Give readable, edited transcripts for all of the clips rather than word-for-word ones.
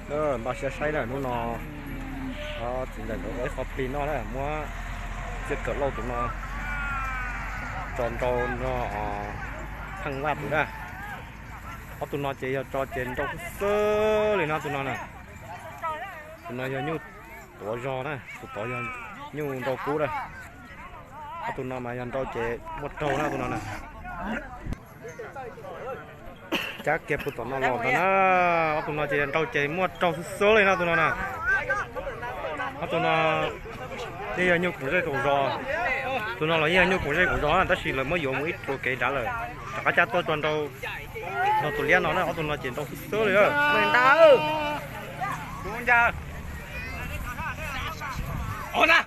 đó bao xe say là nó chỉ là cái khó pin nó đấy mua chưa cỡ lâu tụi nó tròn tròn nó thăng vạt tụi ra tụi nó chỉ cho trên trong sơ lên nó tụi nó nè tụi nó như tổ giò này tổ giò như đầu cú đây tụi nó mà dàn trâu chế một trâu nè tụi nó nè chắc kẹp tụi nó lọt đó nè tụi nó chế trâu chế một trâu sơ lên nó tụi nó nè tụi nó đây như củ dây củ giò tụi nó là như củ dây củ giò ta chỉ là mới dùng một ít rồi kể trả lời cả cha tôi toàn trâu nó tụi liên nó nè tụi nó chế trâu sơ lên đó mình ta ư đúng chưa ổn à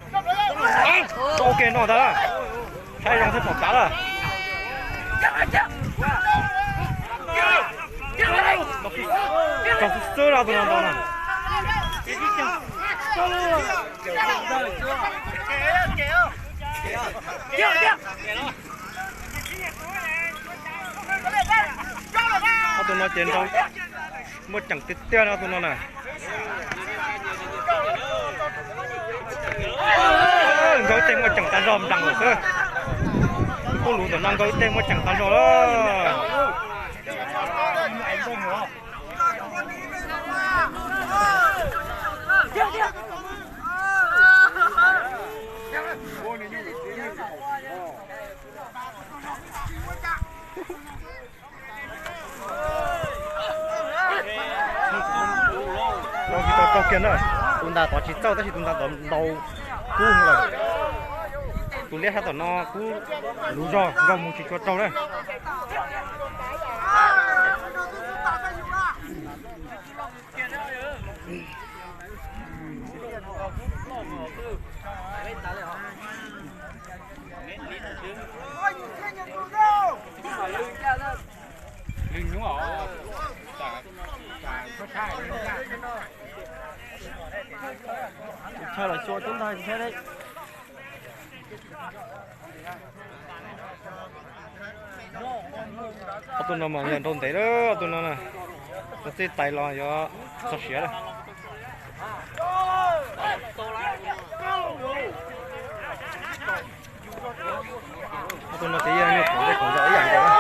ok nó đó thay rong thay phỏng cá rồi trâu sơ ra tụi nó đó nè tụi nó trên đâu một chẳng tiết tiêu đâu tụi nó này gói tên một chẳng tan ròm đằng rồi cơ cô lũ tụi nó gói tên một chẳng tan ròm đó đâu thì tao kiên rồi, tụi ta có chỉ trâu,但是tụi ta có đầu cú rồi, tụi lẽ tao nó cú lú giò, gom một chỉ cho trâu đấy. Linh đúng không? Chơi là cho chúng ta thế đấy. Tụi nó mà nhận đồng thế đó, tụi nó nè, nó sẽ tay lo cho sắp xếp này. Tụi nó tí như cũng dễ dàng rồi.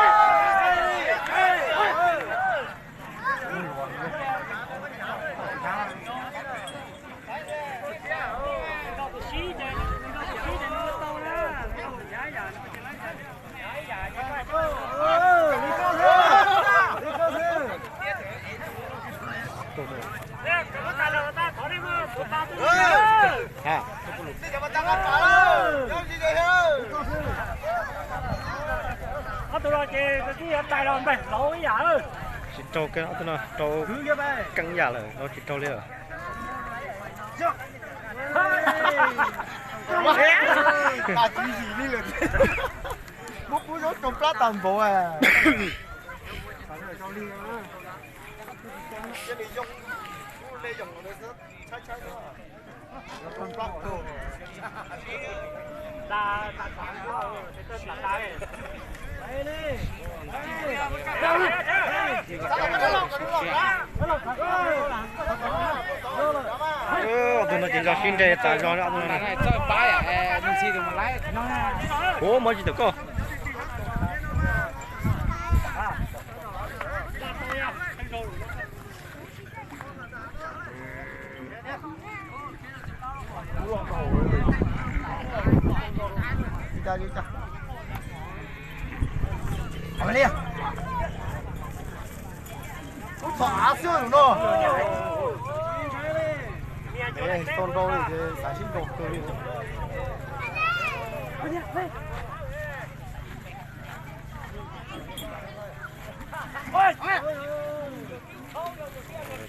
Tụi nó chơi cái tài lòn bè lỗ cái giả ơi. Chỉ trâu cái nó tụi nó trâu căng giả rồi, nó chỉ trâu lên rồi. Bà chỉ gì đi lên. Bút bút rốt trong plát toàn bộ à. Phải là trong đi á. Cái này dùng lê dùng nó rất trái trái đó. Nó trong plát đồ. Ta phản quá rồi, cái tên là ta này. Đây đi. Tụi nó chỉ cho xin để trả cho nó tụi nó này. Ủa mới chỉ được cô. Đi cha. Ở đây à? Phá xương nó. Đây, con rô thì xả xin đột từ đi.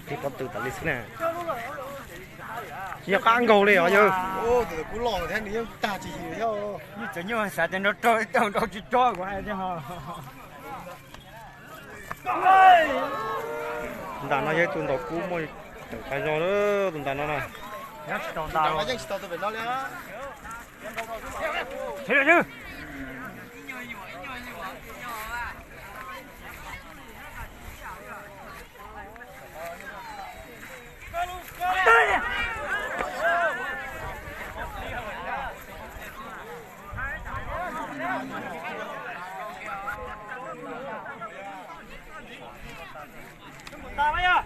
Thì con từ tận đi xí nè. Chỉ có ăn gầu đi ở chứ. Ô, từ cú lò thế này ta chỉ theo. Như chỉ như xả trên nó trôi, đâu chỉ trôi của ai chứ hả? Tụi ta nói với tụi tao cú môi phải rồi đó, tụi ta nói nè. Nhớ tròn Ta tao. nói chắc tao phải nói nữa. Thế là chứ. pla mấy à?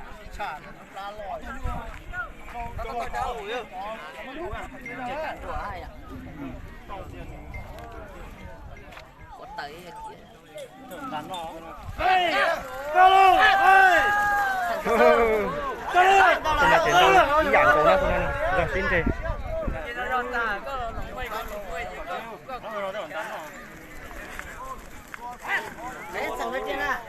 Ê, cao luôn, ê. Tôi là tiền đâu chỉ dạng cổ đó thôi nè rồi xin chị Đấy, chẳng biết trên à.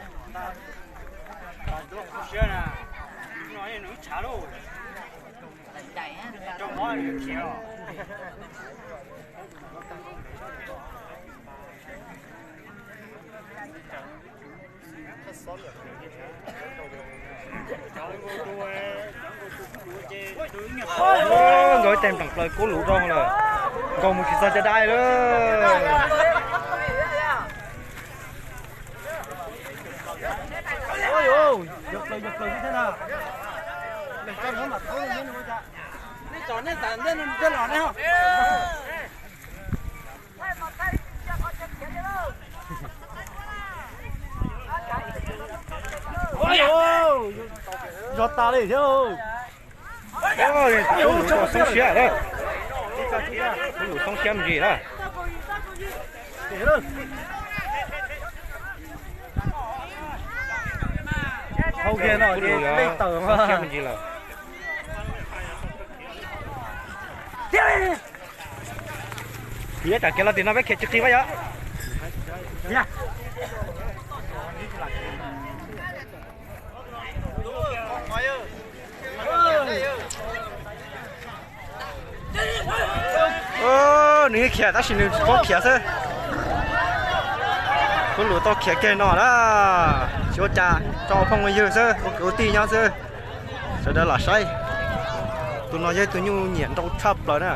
Nói nó chả đâu. Trong đó là kiểu. rồi tem tặng lời cố lũ rong rồi còn một cái sao cho đai nữa Ôi ôi, giật lời như thế nào? Mình cho nó mặt thôi nên nó ra. Nó chọn nó tàn lên nó lọt đấy không? Ôi ôi, giọt tao đi chứ. ôi cố lũ cho xuống xe đó cố lũ xong xem gì đó Để luôn. Hậu kia nó đi lên tờ mà. xem gì là thì chả kia là tiền nó phải khét trực tiếp vậy á Nha. nếu khét ta xin có khét thôi cố lũ to khét cái nọ đó cho cha cho phong người dư sơ có cứu tì nhau sơ sau đó là say tụi nó dây tụi nhu nhện trong chắp rồi nè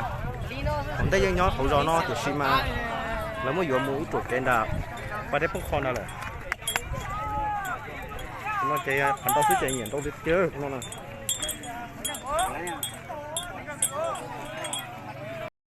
còn đây dân nhỏ khẩu giò nó thì xì mà là mới vừa mũi chuột cái đạp và đấy phúc con nào là nó chơi phản đau phía chơi nhện trong phía trước nó nè